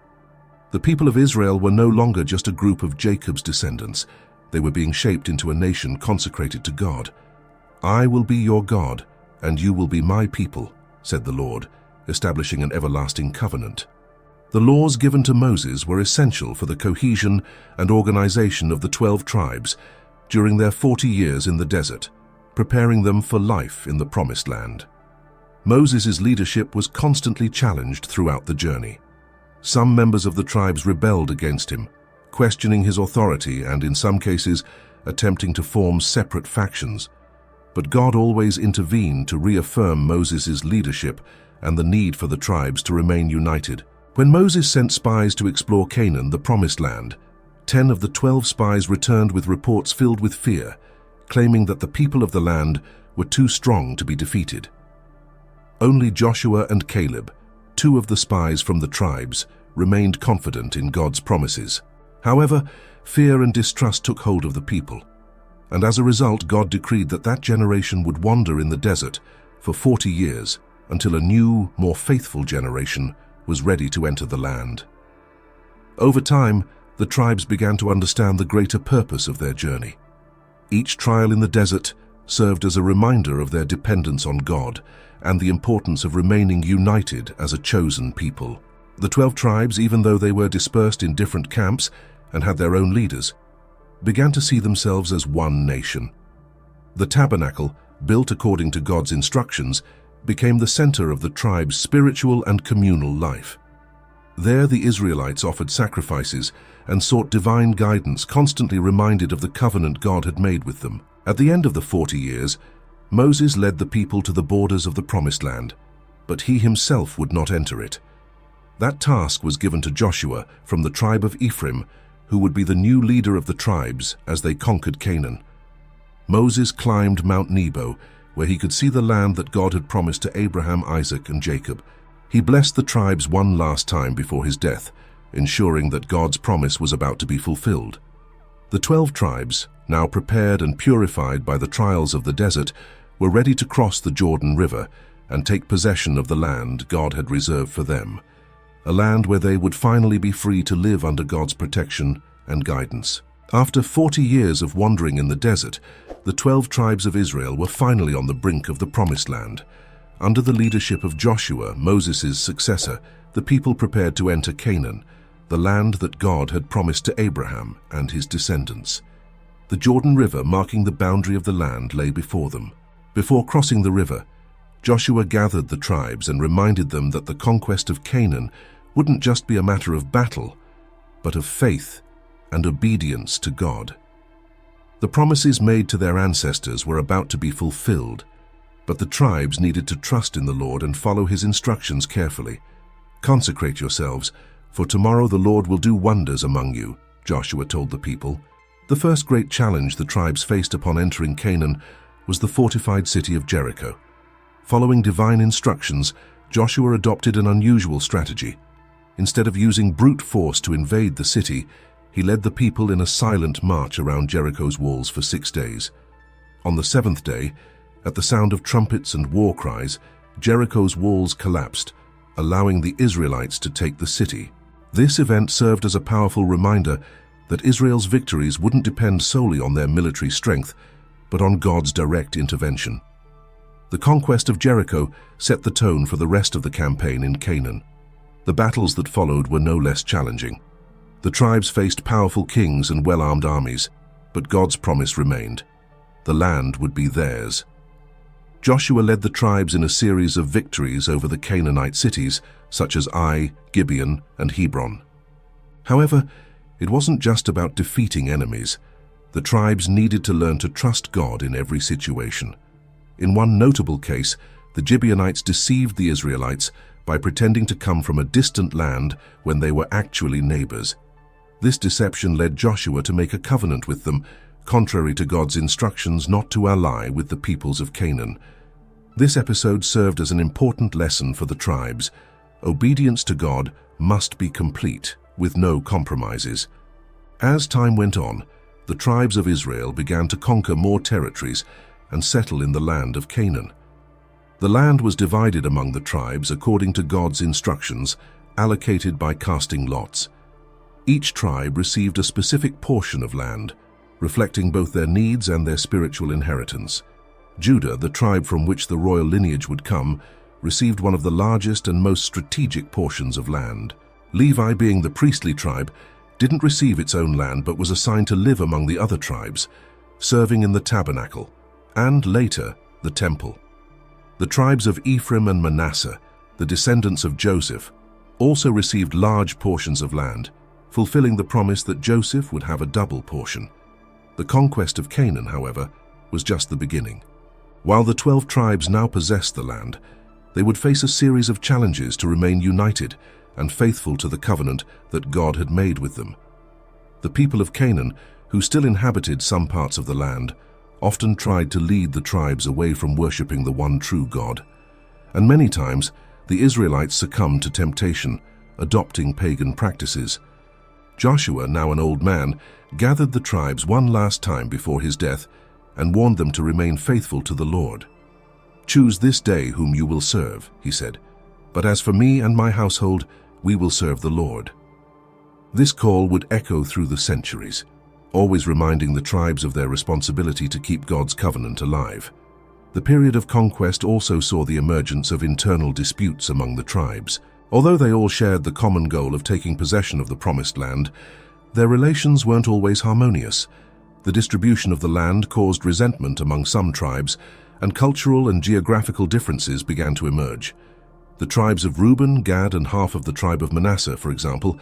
The people of Israel were no longer just a group of Jacob's descendants. They were being shaped into a nation consecrated to God. "I will be your God, and you will be my people," said the Lord, establishing an everlasting covenant. The laws given to Moses were essential for the cohesion and organization of the 12 tribes during their 40 years in the desert, preparing them for life in the Promised Land. Moses' leadership was constantly challenged throughout the journey. Some members of the tribes rebelled against him, questioning his authority and, in some cases, attempting to form separate factions. But God always intervened to reaffirm Moses' leadership and the need for the tribes to remain united. When Moses sent spies to explore Canaan, the Promised Land, 10 of the 12 spies returned with reports filled with fear, claiming that the people of the land were too strong to be defeated. Only Joshua and Caleb, 2 of the spies from the tribes, remained confident in God's promises. However, fear and distrust took hold of the people, and as a result, God decreed that that generation would wander in the desert for 40 years until a new, more faithful generation was ready to enter the land. Over time, the tribes began to understand the greater purpose of their journey. Each trial in the desert served as a reminder of their dependence on God and the importance of remaining united as a chosen people. The 12 tribes, even though they were dispersed in different camps and had their own leaders, began to see themselves as one nation. The tabernacle, built according to God's instructions, became the center of the tribe's spiritual and communal life. There the Israelites offered sacrifices and sought divine guidance, constantly reminded of the covenant God had made with them. At the end of the 40 years, Moses led the people to the borders of the Promised Land, but he himself would not enter it. That task was given to Joshua from the tribe of Ephraim, who would be the new leader of the tribes as they conquered Canaan. Moses climbed Mount Nebo, where he could see the land that God had promised to Abraham, Isaac, and Jacob. He blessed the tribes one last time before his death, ensuring that God's promise was about to be fulfilled. The 12 tribes, now prepared and purified by the trials of the desert, were ready to cross the Jordan River and take possession of the land God had reserved for them, a land where they would finally be free to live under God's protection and guidance. After 40 years of wandering in the desert, the 12 tribes of Israel were finally on the brink of the Promised Land. Under the leadership of Joshua, Moses' successor, the people prepared to enter Canaan, the land that God had promised to Abraham and his descendants. The Jordan River, marking the boundary of the land, lay before them. Before crossing the river, Joshua gathered the tribes and reminded them that the conquest of Canaan wouldn't just be a matter of battle, but of faith and obedience to God. The promises made to their ancestors were about to be fulfilled, but the tribes needed to trust in the Lord and follow his instructions carefully. "Consecrate yourselves, for tomorrow the Lord will do wonders among you," Joshua told the people. The first great challenge the tribes faced upon entering Canaan was the fortified city of Jericho. Following divine instructions, Joshua adopted an unusual strategy. Instead of using brute force to invade the city, he led the people in a silent march around Jericho's walls for 6 days. On the 7th day, at the sound of trumpets and war cries, Jericho's walls collapsed, allowing the Israelites to take the city. This event served as a powerful reminder that Israel's victories wouldn't depend solely on their military strength, but on God's direct intervention. The conquest of Jericho set the tone for the rest of the campaign in Canaan. The battles that followed were no less challenging. The tribes faced powerful kings and well-armed armies, but God's promise remained. The land would be theirs. Joshua led the tribes in a series of victories over the Canaanite cities, such as Ai, Gibeon, and Hebron. However, it wasn't just about defeating enemies. The tribes needed to learn to trust God in every situation. In one notable case, the Gibeonites deceived the Israelites by pretending to come from a distant land when they were actually neighbors. This deception led Joshua to make a covenant with them, contrary to God's instructions not to ally with the peoples of Canaan. This episode served as an important lesson for the tribes. Obedience to God must be complete, with no compromises. As time went on, the tribes of Israel began to conquer more territories and settle in the land of Canaan. The land was divided among the tribes according to God's instructions, allocated by casting lots. Each tribe received a specific portion of land, reflecting both their needs and their spiritual inheritance. Judah, the tribe from which the royal lineage would come, received one of the largest and most strategic portions of land. Levi, being the priestly tribe, didn't receive its own land but was assigned to live among the other tribes, serving in the tabernacle, and later, the temple. The tribes of Ephraim and Manasseh, the descendants of Joseph, also received large portions of land, fulfilling the promise that Joseph would have a double portion. The conquest of Canaan, however, was just the beginning. While the 12 tribes now possessed the land, they would face a series of challenges to remain united and faithful to the covenant that God had made with them. The people of Canaan, who still inhabited some parts of the land, often tried to lead the tribes away from worshipping the one true God. And many times, the Israelites succumbed to temptation, adopting pagan practices. Joshua, now an old man, gathered the tribes one last time before his death and warned them to remain faithful to the Lord. "Choose this day whom you will serve," he said, "but as for me and my household, we will serve the Lord." This call would echo through the centuries, always reminding the tribes of their responsibility to keep God's covenant alive. The period of conquest also saw the emergence of internal disputes among the tribes. Although they all shared the common goal of taking possession of the Promised Land, their relations weren't always harmonious. The distribution of the land caused resentment among some tribes, and cultural and geographical differences began to emerge. The tribes of Reuben, Gad, and half of the tribe of Manasseh, for example,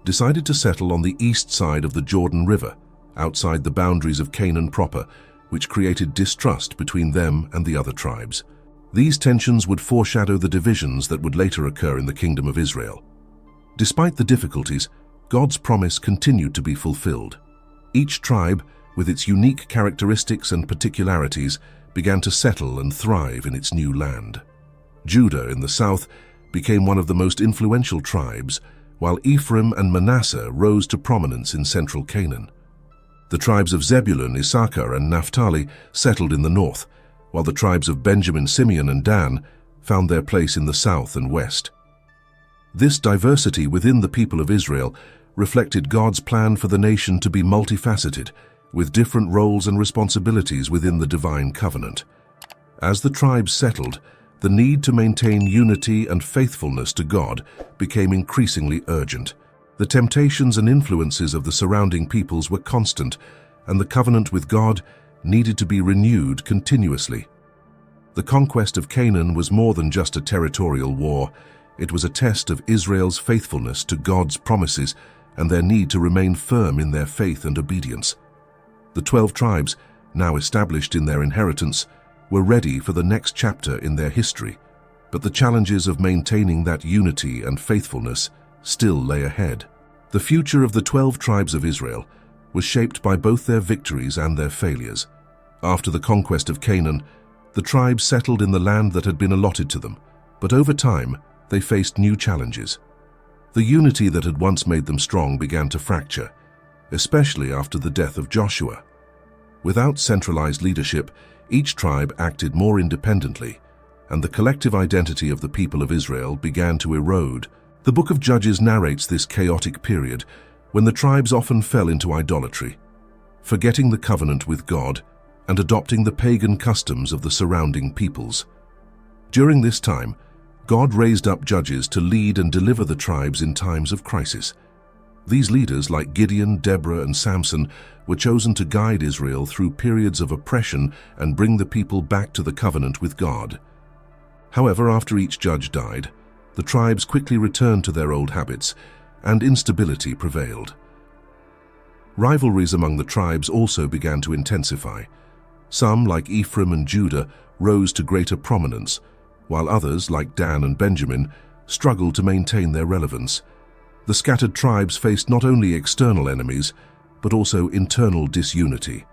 decided to settle on the east side of the Jordan River, outside the boundaries of Canaan proper, which created distrust between them and the other tribes. These tensions would foreshadow the divisions that would later occur in the Kingdom of Israel. Despite the difficulties, God's promise continued to be fulfilled. Each tribe, with its unique characteristics and particularities, began to settle and thrive in its new land. Judah in the south became one of the most influential tribes, while Ephraim and Manasseh rose to prominence in central Canaan. The tribes of Zebulun, Issachar, and Naphtali settled in the north, while the tribes of Benjamin, Simeon, and Dan found their place in the south and west. This diversity within the people of Israel reflected God's plan for the nation to be multifaceted, with different roles and responsibilities within the divine covenant. As the tribes settled, the need to maintain unity and faithfulness to God became increasingly urgent. The temptations and influences of the surrounding peoples were constant, and the covenant with God needed to be renewed continuously. The conquest of Canaan was more than just a territorial war. It was a test of Israel's faithfulness to God's promises and their need to remain firm in their faith and obedience. The 12 tribes, now established in their inheritance, were ready for the next chapter in their history, but the challenges of maintaining that unity and faithfulness still lay ahead. The future of the 12 tribes of Israel was shaped by both their victories and their failures. After the conquest of Canaan, the tribes settled in the land that had been allotted to them, but over time, they faced new challenges. The unity that had once made them strong began to fracture, especially after the death of Joshua. Without centralized leadership, each tribe acted more independently, and the collective identity of the people of Israel began to erode. The book of Judges narrates this chaotic period when the tribes often fell into idolatry, forgetting the covenant with God and adopting the pagan customs of the surrounding peoples. During this time, God raised up judges to lead and deliver the tribes in times of crisis. These leaders, like Gideon, Deborah, and Samson, were chosen to guide Israel through periods of oppression and bring the people back to the covenant with God. However, after each judge died, the tribes quickly returned to their old habits, and instability prevailed. Rivalries among the tribes also began to intensify. Some, like Ephraim and Judah, rose to greater prominence, while others, like Dan and Benjamin, struggled to maintain their relevance. The scattered tribes faced not only external enemies, but also internal disunity.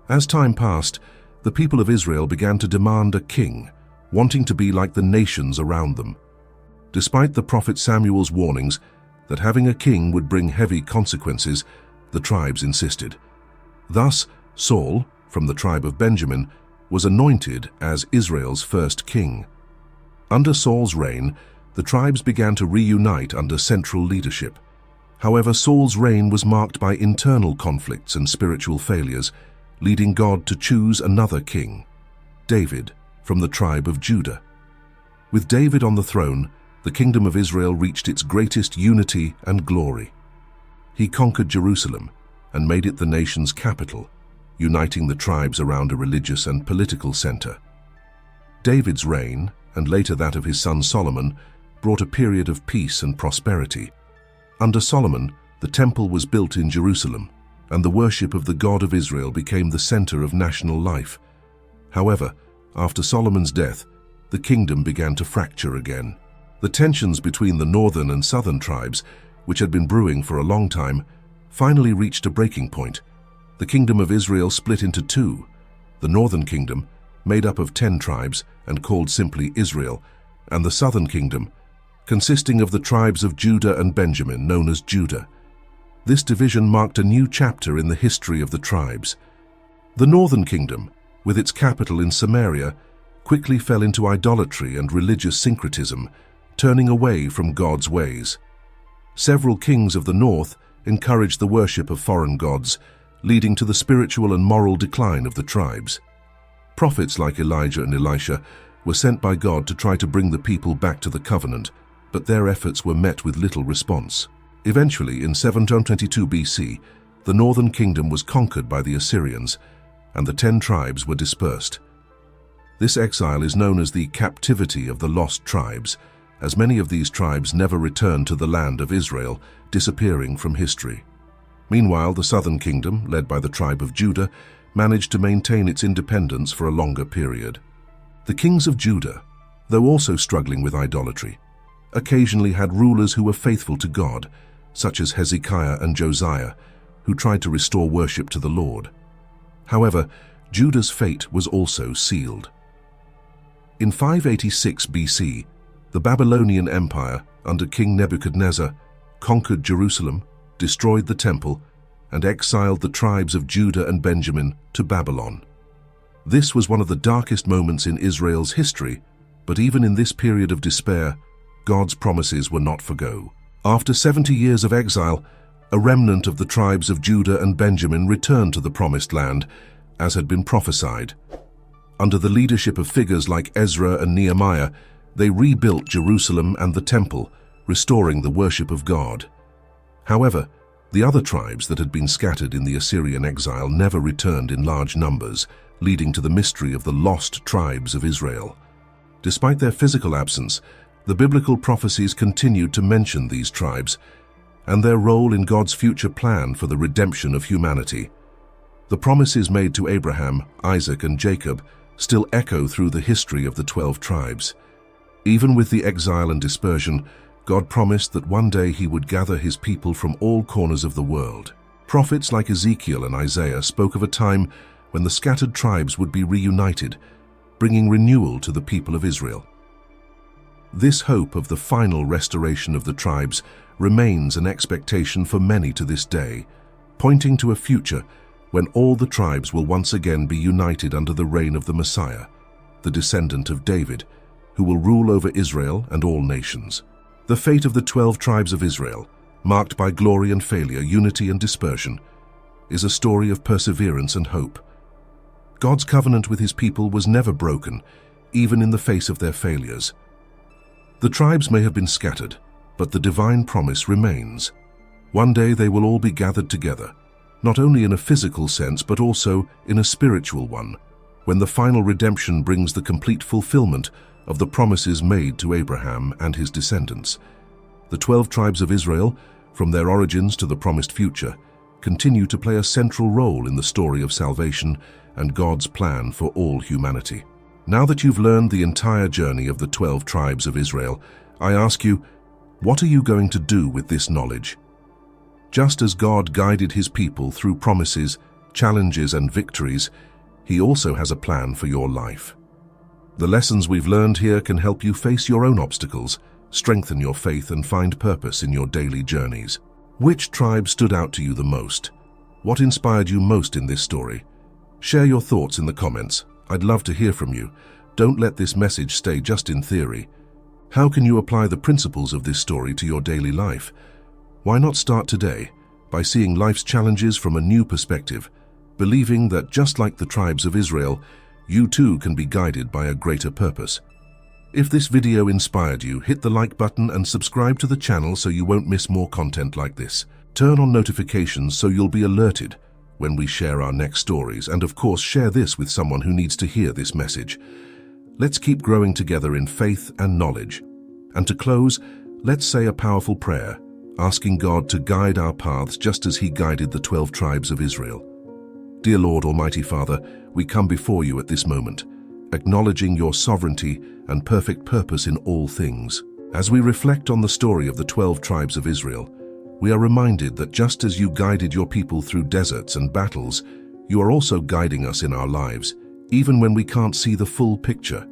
As time passed, the people of Israel began to demand a king, wanting to be like the nations around them. Despite the prophet Samuel's warnings that having a king would bring heavy consequences, the tribes insisted. Thus, Saul, from the tribe of Benjamin, was anointed as Israel's first king. Under Saul's reign, the tribes began to reunite under central leadership. However, Saul's reign was marked by internal conflicts and spiritual failures, leading God to choose another king, David, from the tribe of Judah. With David on the throne, the kingdom of Israel reached its greatest unity and glory. He conquered Jerusalem and made it the nation's capital, uniting the tribes around a religious and political center. David's reign, and later that of his son Solomon, brought a period of peace and prosperity. Under Solomon, the temple was built in Jerusalem, and the worship of the God of Israel became the center of national life. However, after Solomon's death, the kingdom began to fracture again. The tensions between the northern and southern tribes, which had been brewing for a long time, finally reached a breaking point. The kingdom of Israel split into two: the northern kingdom, made up of 10 tribes and called simply Israel, and the southern kingdom, consisting of the tribes of Judah and Benjamin, known as Judah. This division marked a new chapter in the history of the tribes. The northern kingdom, with its capital in Samaria, quickly fell into idolatry and religious syncretism, turning away from God's ways. Several kings of the north encouraged the worship of foreign gods, leading to the spiritual and moral decline of the tribes. Prophets like Elijah and Elisha were sent by God to try to bring the people back to the covenant, but their efforts were met with little response. Eventually, in 722 BC, the northern kingdom was conquered by the Assyrians, and the 10 tribes were dispersed. This exile is known as the captivity of the lost tribes, as many of these tribes never returned to the land of Israel, disappearing from history. Meanwhile, the southern kingdom, led by the tribe of Judah, managed to maintain its independence for a longer period. The kings of Judah, though also struggling with idolatry, occasionally had rulers who were faithful to God, such as Hezekiah and Josiah, who tried to restore worship to the Lord. However, Judah's fate was also sealed. In 586 BC, the Babylonian Empire, under King Nebuchadnezzar, conquered Jerusalem, destroyed the temple, and exiled the tribes of Judah and Benjamin to Babylon. This was one of the darkest moments in Israel's history, But even in this period of despair, God's promises were not for go. After 70 years of exile, a remnant of the tribes of Judah and Benjamin returned to the Promised Land, as had been prophesied. Under the leadership of figures like Ezra and Nehemiah, they rebuilt Jerusalem and the temple, restoring the worship of God. However, the other tribes that had been scattered in the Assyrian exile never returned in large numbers, leading to the mystery of the lost tribes of Israel. Despite their physical absence, the biblical prophecies continued to mention these tribes and their role in God's future plan for the redemption of humanity. The promises made to Abraham, Isaac, and Jacob still echo through the history of the 12 tribes. Even with the exile and dispersion, God promised that one day he would gather his people from all corners of the world. Prophets like Ezekiel and Isaiah spoke of a time when the scattered tribes would be reunited, bringing renewal to the people of Israel. This hope of the final restoration of the tribes remains an expectation for many to this day, pointing to a future when all the tribes will once again be united under the reign of the Messiah, the descendant of David, who will rule over Israel and all nations. The fate of the 12 tribes of Israel, marked by glory and failure, unity and dispersion, is a story of perseverance and hope. God's covenant with his people was never broken, even in the face of their failures. The tribes may have been scattered, but the divine promise remains. One day they will all be gathered together, not only in a physical sense but also in a spiritual one, when the final redemption brings the complete fulfillment of the promises made to Abraham and his descendants. The 12 tribes of Israel, from their origins to the promised future, continue to play a central role in the story of salvation and God's plan for all humanity. Now that you've learned the entire journey of the 12 tribes of Israel, I ask you, what are you going to do with this knowledge? Just as God guided his people through promises, challenges, and victories, he also has a plan for your life. The lessons we've learned here can help you face your own obstacles, strengthen your faith, and find purpose in your daily journeys. Which tribe stood out to you the most? What inspired you most in this story? Share your thoughts in the comments. I'd love to hear from you. Don't let this message stay just in theory. How can you apply the principles of this story to your daily life? Why not start today by seeing life's challenges from a new perspective, believing that just like the tribes of Israel, you too can be guided by a greater purpose. If this video inspired you, hit the like button and subscribe to the channel so you won't miss more content like this. Turn on notifications so you'll be alerted when we share our next stories, and of course share this with someone who needs to hear this message. Let's keep growing together in faith and knowledge. And to close, let's say a powerful prayer, asking God to guide our paths just as he guided the 12 tribes of Israel. Dear Lord, Almighty Father, we come before you at this moment, acknowledging your sovereignty and perfect purpose in all things. As we reflect on the story of the 12 tribes of Israel, we are reminded that just as you guided your people through deserts and battles, you are also guiding us in our lives, even when we can't see the full picture.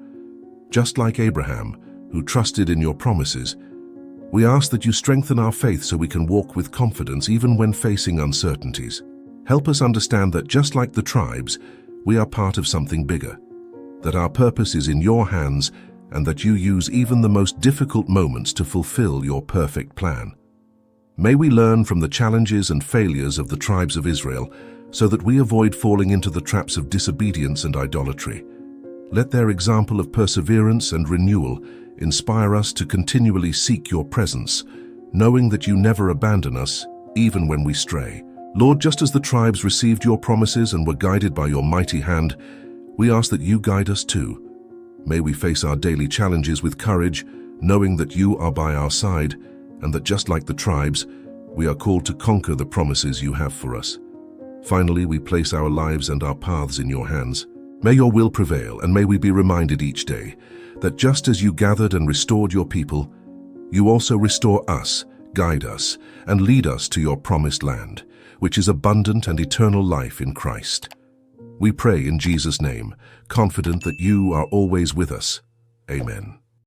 Just like Abraham, who trusted in your promises, we ask that you strengthen our faith so we can walk with confidence even when facing uncertainties. Help us understand that just like the tribes, we are part of something bigger, that our purpose is in your hands and that you use even the most difficult moments to fulfill your perfect plan. May we learn from the challenges and failures of the tribes of Israel so that we avoid falling into the traps of disobedience and idolatry. Let their example of perseverance and renewal inspire us to continually seek your presence, knowing that you never abandon us, even when we stray. Lord, just as the tribes received your promises and were guided by your mighty hand, we ask that you guide us too. May we face our daily challenges with courage, knowing that you are by our side, and that just like the tribes, we are called to conquer the promises you have for us. Finally, we place our lives and our paths in your hands. May your will prevail, and may we be reminded each day that just as you gathered and restored your people, you also restore us, guide us, and lead us to your promised land, which is abundant and eternal life in Christ. We pray in Jesus' name, confident that you are always with us. Amen.